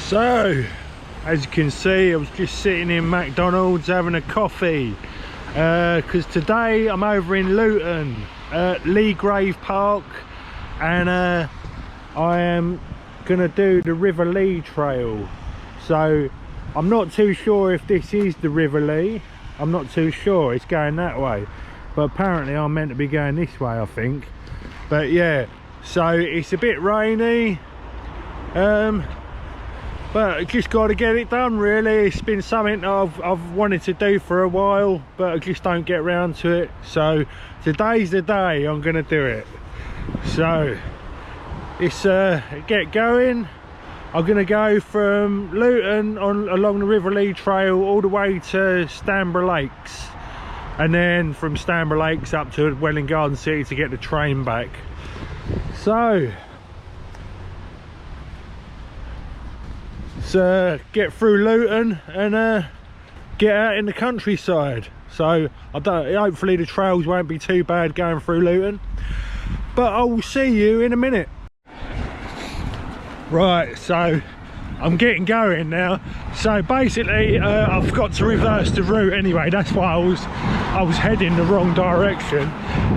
So, as you can see, I was just sitting in McDonald's having a coffee because today I'm over in Luton at Leagrave Park, and I am gonna do the River Lee trail. So I'm not too sure if this is the River Lee. I'm not too sure, it's going that way, but apparently I'm meant to be going this way, I think. But yeah, so it's a bit rainy, but I just got to get it done really. It's been something that I've wanted to do for a while, but I just don't get around to it. So today's the day I'm gonna do it. So it's get going. I'm gonna go from Luton along the River Lee trail all the way to Stanbourgh Lakes, and then from Stanbourgh Lakes up to Welwyn Garden City to get the train back. So get through Luton and get out in the countryside. So hopefully the trails won't be too bad going through Luton, but I will see you in a minute. Right, so I'm getting going now. So basically I've got to reverse the route anyway. That's why I was heading the wrong direction,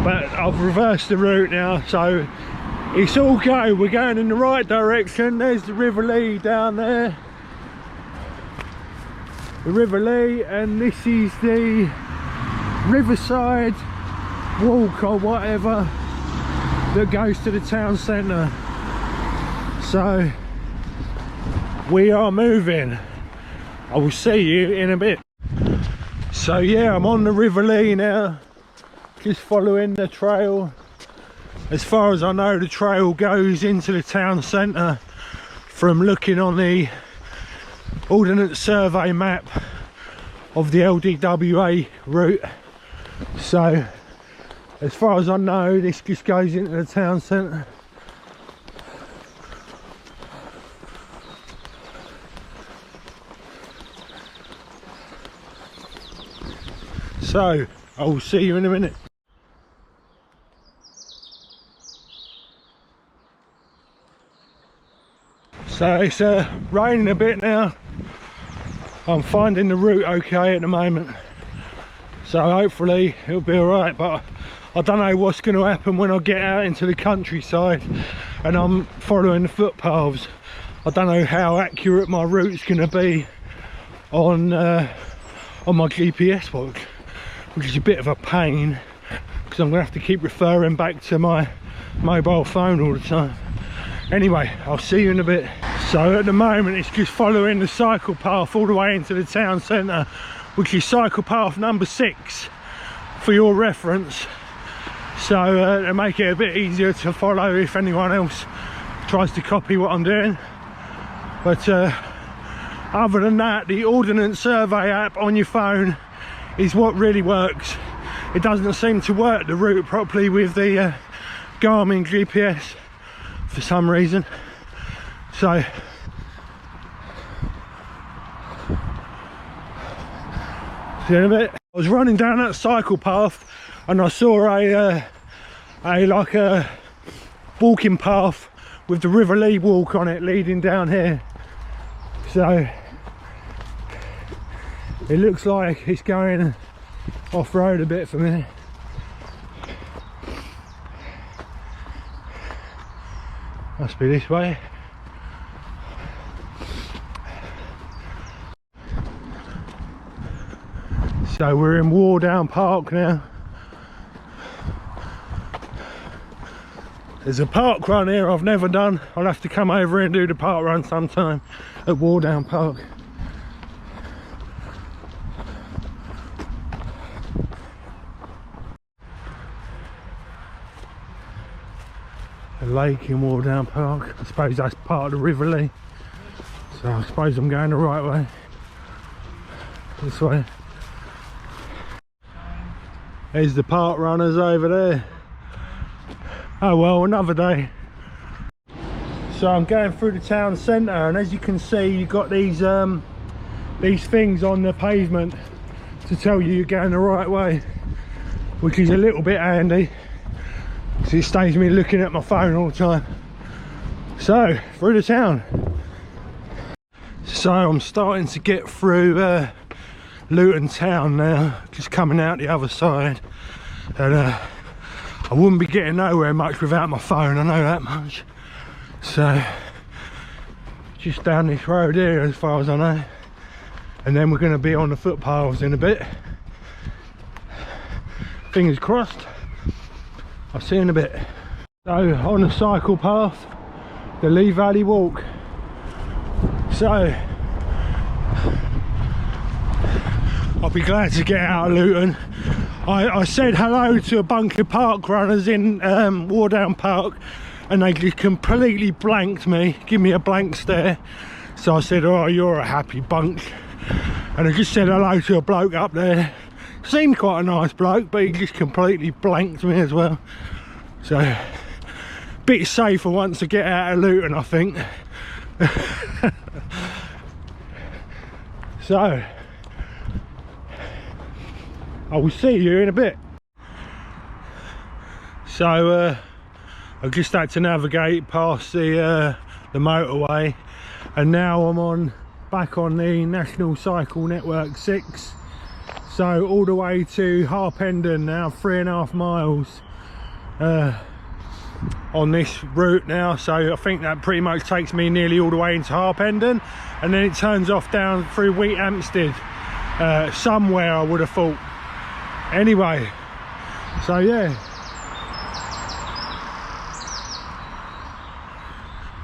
but I've reversed the route now, so it's all go. We're going in the right direction. There's the River Lee down there, the River Lee, and this is the riverside walk or whatever that goes to the town centre. So we are moving. I will see you in a bit. So yeah, I'm on the River Lee now, just following the trail. As far as I know, the trail goes into the town centre from looking on the Ordance survey map of the LDWA route. So as far as I know, this just goes into the town centre. So I will see you in a minute. So it's raining a bit now. I'm finding the route okay at the moment, so hopefully it'll be alright, but I don't know what's going to happen when I get out into the countryside and I'm following the footpaths. I don't know how accurate my route's going to be on my GPS book, which is a bit of a pain because I'm going to have to keep referring back to my mobile phone all the time. Anyway, I'll see you in a bit. So at the moment it's just following the cycle path all the way into the town centre, which is cycle path number 6 for your reference. So to make it a bit easier to follow if anyone else tries to copy what I'm doing. But other than that, the Ordance survey app on your phone is what really works. It doesn't seem to work the route properly with the Garmin GPS for some reason. So see you in a bit. I was running down that cycle path and I saw a walking path with the River Lee walk on it leading down here. So it looks like it's going off-road a bit for me. Must be this way. So we're in Ordance Park now. There's a park run here I've never done. I'll have to come over and do the park run sometime at Ordance Park. A lake in Ordance Park. I suppose that's part of the River Lee. So I suppose I'm going the right way. This way. There's the park runners over there. Oh well, another day. So I'm going through the town centre, and as you can see, you've got these things on the pavement to tell you you're going the right way, which is a little bit handy because it stays me looking at my phone all the time. So through the town. So I'm starting to get through Luton town now, just coming out the other side, and I wouldn't be getting nowhere much without my phone, I know that much. So just down this road here as far as I know, and then we're going to be on the footpaths in a bit. Fingers crossed. I'll see you in a bit. So on the cycle path, the Lee Valley Walk. So I'll be glad to get out of Luton. I said hello to a bunch of park runners in Wardown Park, and they just completely blanked me, give me a blank stare. So I said, oh, you're a happy bunch. And I just said hello to a bloke up there. Seemed quite a nice bloke, but he just completely blanked me as well. So bit safer once I get out of Luton, I think. So I will see you in a bit. So I've just had to navigate past the motorway, and now I'm back on the National Cycle Network 6. So all the way to Harpenden now, 3.5 miles on this route now. So I think that pretty much takes me nearly all the way into Harpenden, and then it turns off down through Wheathampstead somewhere, I would have thought. Anyway, so yeah,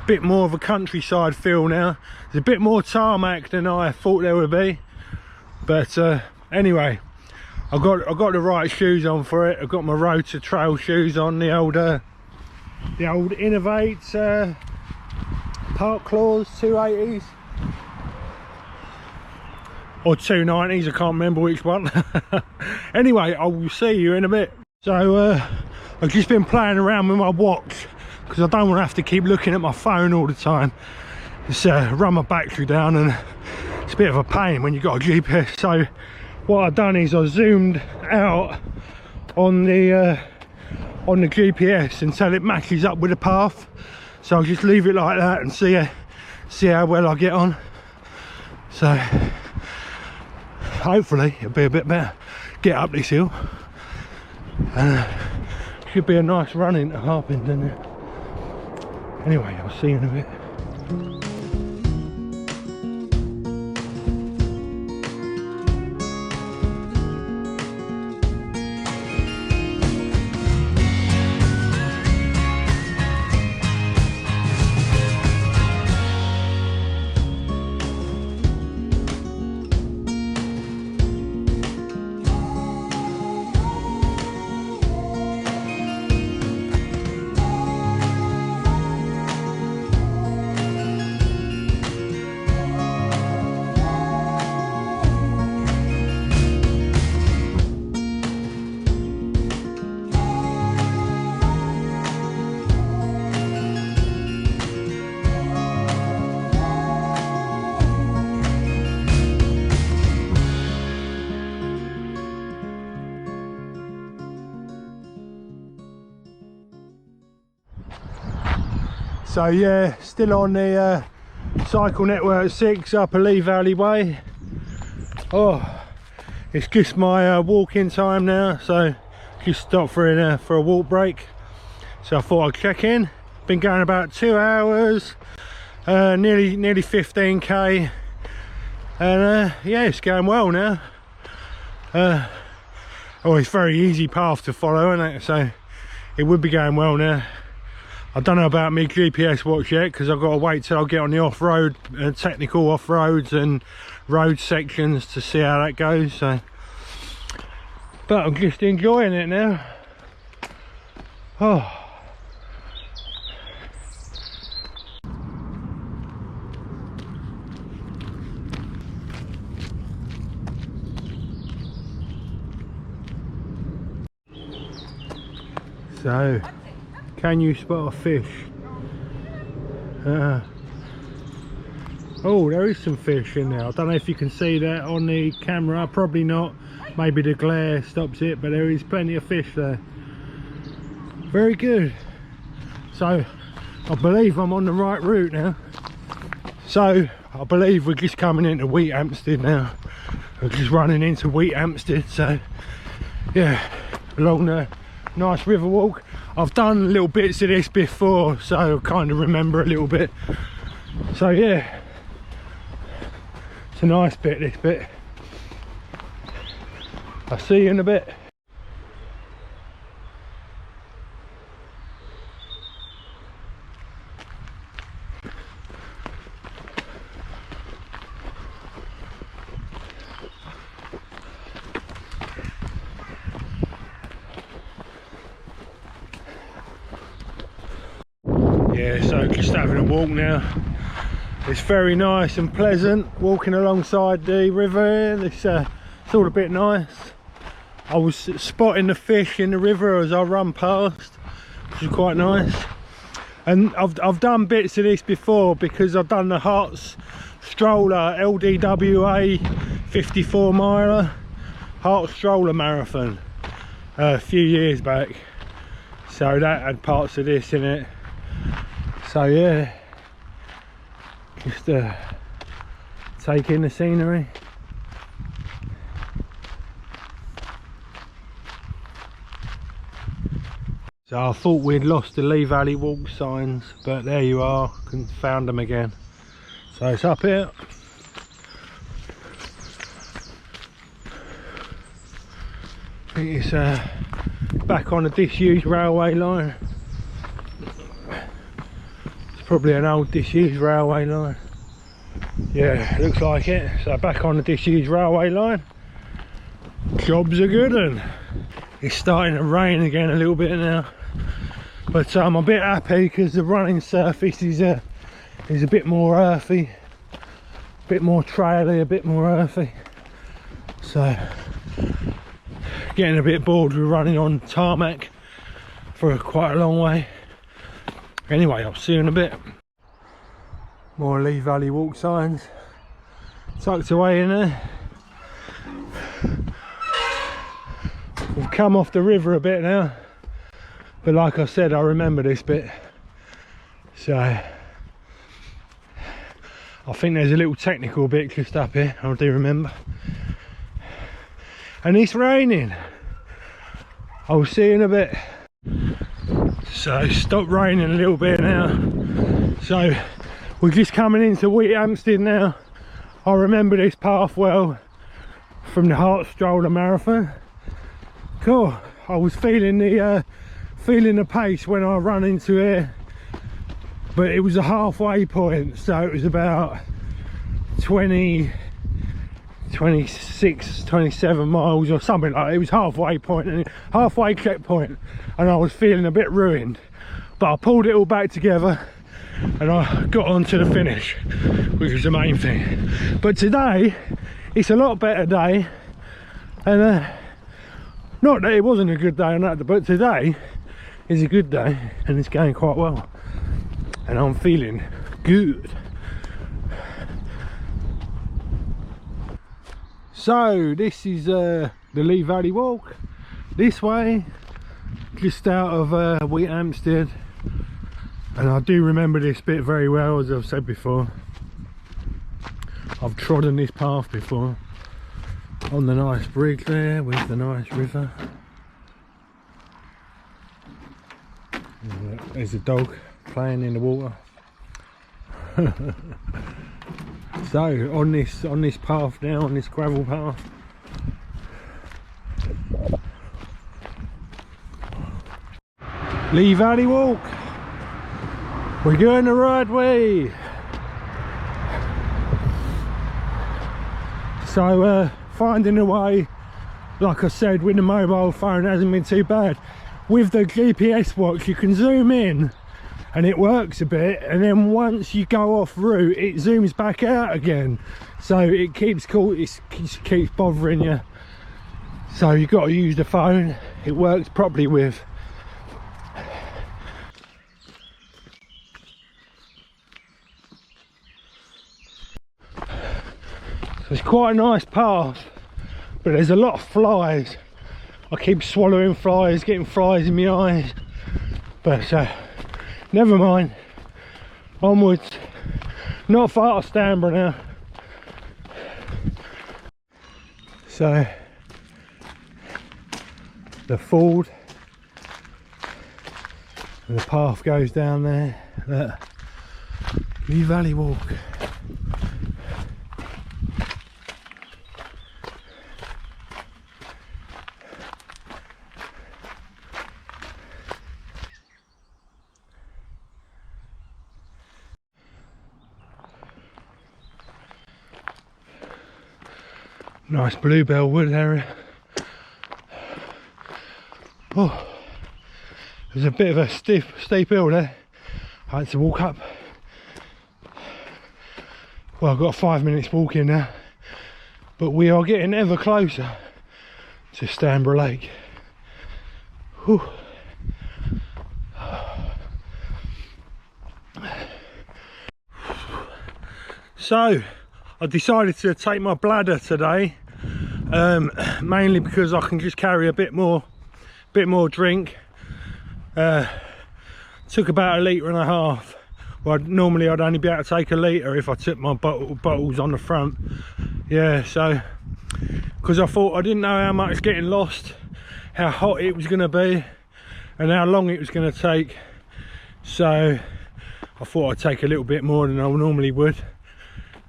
bit more of a countryside feel now. There's a bit more tarmac than I thought there would be, but anyway, I've got the right shoes on for it. I've got my Road to Trail shoes on, the old Innovate Park Claws 280s or 290s, I can't remember which one. Anyway, I will see you in a bit. So I've just been playing around with my watch because I don't want to have to keep looking at my phone all the time. It's run my battery down, and it's a bit of a pain when you've got a GPS. So what I've done is I zoomed out on the GPS until it matches up with the path. So I'll just leave it like that and see how well I get on. So hopefully it'll be a bit better. Get up this hill, and should be a nice run into Harpenden. Anyway, I'll see you in a bit. So yeah, still on the Cycle Network 6 up a Lee Valley Way. Oh, it's just my walk-in time now, so just stopped for a walk break. So I thought I'd check in. Been going about 2 hours, nearly 15k, and yeah, it's going well now. Oh, it's a very easy path to follow, isn't it? So it would be going well now. I don't know about my GPS watch yet, because I've got to wait till I get on the off-road, technical off-roads and road sections to see how that goes. So, but I'm just enjoying it now. Oh. So, can you spot a fish? Oh, there is some fish in there. I don't know if you can see that on the camera, probably not. Maybe the glare stops it, but there is plenty of fish there. Very good. So, I believe I'm on the right route now. So I believe we're just coming into Wheat Hampstead now. We're just running into Wheat Hampstead, so yeah, along the nice river walk. I've done little bits of this before, so I kind of remember a little bit. So yeah, it's a nice bit, this bit. I'll see you in a bit. Yeah, so just having a walk now. It's very nice and pleasant walking alongside the river. It's all a bit nice. I was spotting the fish in the river as I run past, which is quite nice. And I've done bits of this before because I've done the Hearts Stroller LDWA 54 miler Hearts Stroller marathon a few years back. So that had parts of this in it. So yeah, just take in the scenery. So I thought we'd lost the Lee Valley Walk signs, but there you are, found them again. So it's up here. I think it's back on the disused railway line. Probably an old disused railway line. Yeah, looks like it. So back on the disused railway line. Jobs are good, and it's starting to rain again a little bit now. But I'm a bit happy because the running surface is a bit more earthy, a bit more traily, a bit more earthy. So getting a bit bored with running on tarmac for quite a long way. Anyway, I'll see you in a bit. More Lee Valley Walk signs tucked away in there. We've come off the river a bit now, but like I said, I remember this bit. So I think there's a little technical bit just up here, I do remember. And it's raining. I'll see you in a bit. So it stopped raining a little bit now. So we're just coming into Wheat Hampstead now. I remember this path well from the Hearts Stroller marathon. Cool. I was feeling the pace when I ran into it, but it was a halfway point, so it was about 27 miles or something like that. It was halfway point and halfway checkpoint, and I was feeling a bit ruined, but I pulled it all back together and I got on to the finish, which was the main thing. But today it's a lot better day, and not that it wasn't a good day on that, but today is a good day and it's going quite well and I'm feeling good. So this is the Lee Valley Walk, this way, just out of Wheat Hampstead, and I do remember this bit very well, as I've said before. I've trodden this path before, on the nice bridge there with the nice river. There's a dog playing in the water. So on this path now, on this gravel path, Lee Valley Walk, we're going the right way. So finding a way, like I said, with the mobile phone hasn't been too bad. With the GPS watch you can zoom in and it works a bit, and then once you go off route it zooms back out again, so it keeps keeps bothering you. So you've got to use the phone. It works properly with. So it's quite a nice path, but there's a lot of flies. I keep swallowing flies, getting flies in my eyes, but never mind, onwards. Not far to Stanbourgh now. So the ford and the path goes down there. Look, Lee Valley Walk. Nice bluebell wood area. Oh, there's a bit of a steep hill there. I had to walk up. Well, I've got 5 minutes walking now, but we are getting ever closer to Stanbourgh Lake. Whew. So I decided to take my bladder today, mainly because I can just carry a bit more drink. Took about 1.5 litres. Well, normally I'd only be able to take 1 litre if I took my bottles on the front. Yeah, so because I thought, I didn't know how much getting lost, how hot it was going to be and how long it was going to take, so I thought I'd take a little bit more than I normally would,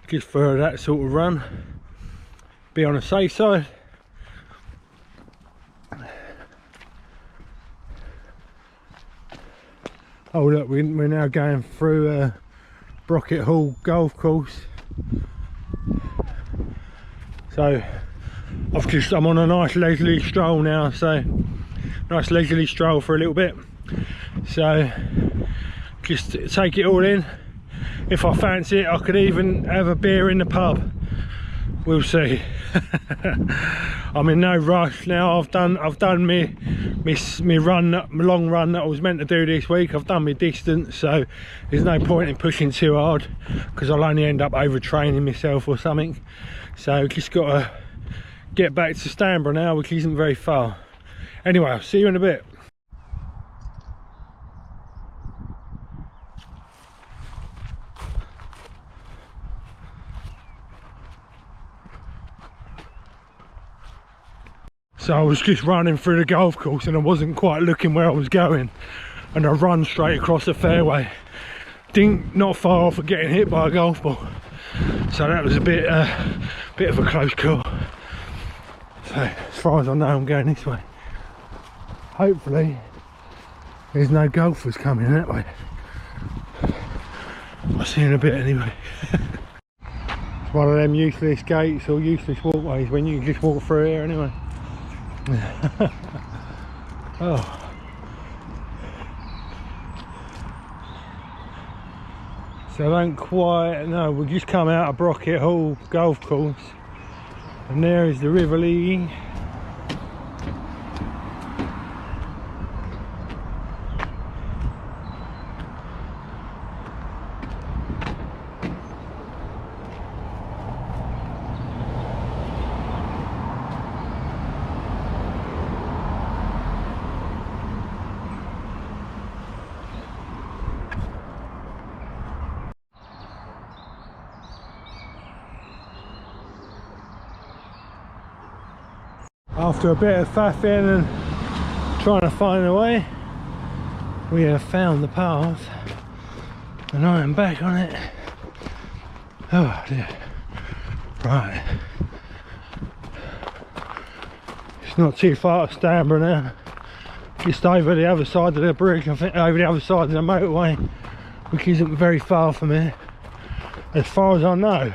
just for that sort of run, be on the safe side. Oh look, we're now going through Brocket Hall golf course. So I'm on a nice leisurely stroll now, so nice leisurely stroll for a little bit. So just take it all in. If I fancy it, I could even have a beer in the pub. We'll see. I'm in no rush now. I've done me run, my long run that I was meant to do this week. I've done my distance, so there's no point in pushing too hard because I'll only end up overtraining myself or something. So just got to get back to Stanbourgh now, which isn't very far. Anyway, I'll see you in a bit. So I was just running through the golf course and I wasn't quite looking where I was going, and I run straight across the fairway. Not far off of getting hit by a golf ball. So that was a bit of a close call. So as far as I know, I'm going this way. Hopefully there's no golfers coming that way. I'll see you in a bit anyway. It's one of them useless gates or useless walkways when you can just walk through here anyway. Oh, so I don't quite know. We just come out of Brocket Hall golf course, and there is the River Lee. After a bit of faffing and trying to find a way, we have found the path and I am back on it. Oh dear. Right. It's not too far to Stanbourgh now. Just over the other side of the bridge, I think, over the other side of the motorway, which isn't very far from here, as far as I know.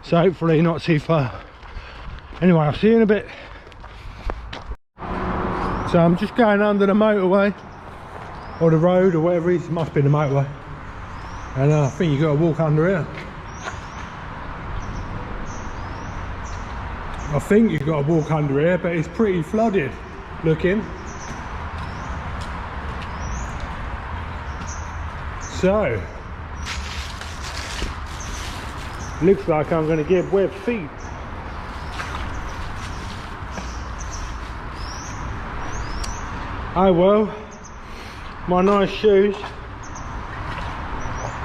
So hopefully not too far. Anyway, I'll see you in a bit. So I'm just going under the motorway, or the road, or whatever it is. It must be the motorway. And I think you've got to walk under here. I think you've got to walk under here, but it's pretty flooded looking. So, looks like I'm going to get wet feet. Oh well, my nice shoes,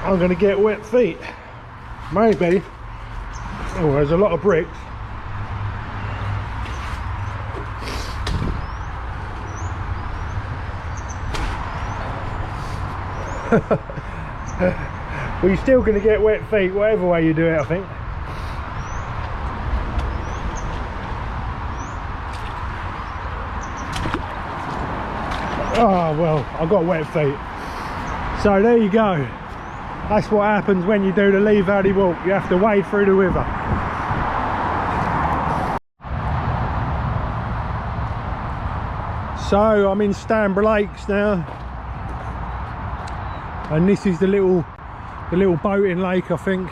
I'm going to get wet feet. Maybe. Oh, there's a lot of bricks. Well, you're still going to get wet feet whatever way you do it, I think. Oh well, I've got wet feet. So there you go. That's what happens when you do the Lee Valley walk. You have to wade through the river. So I'm in Stanbourgh Lakes now, and this is the little boating lake, I think,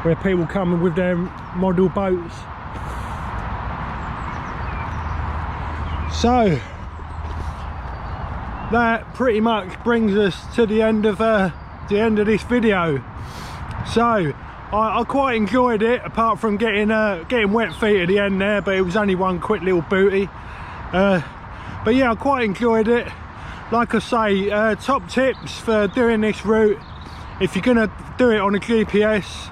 where people come in with their model boats. So that pretty much brings us to the end of this video. So I quite enjoyed it, apart from getting wet feet at the end there, but it was only one quick little booty. But yeah, I quite enjoyed it. Like I say, top tips for doing this route: if you're gonna do it on a GPS,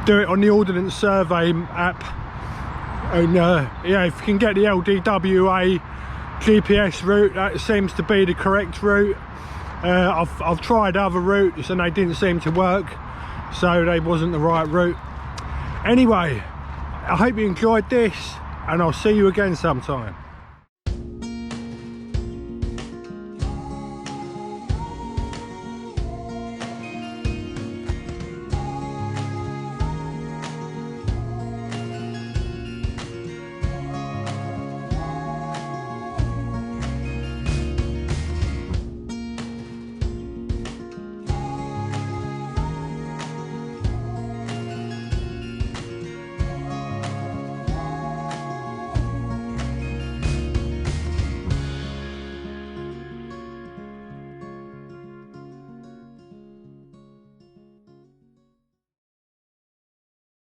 do it on the Ordance survey app, and yeah, if you can get the LDWA GPS route, that seems to be the correct route. I've tried other routes and they didn't seem to work, so they wasn't the right route. Anyway, I hope you enjoyed this, and I'll see you again sometime.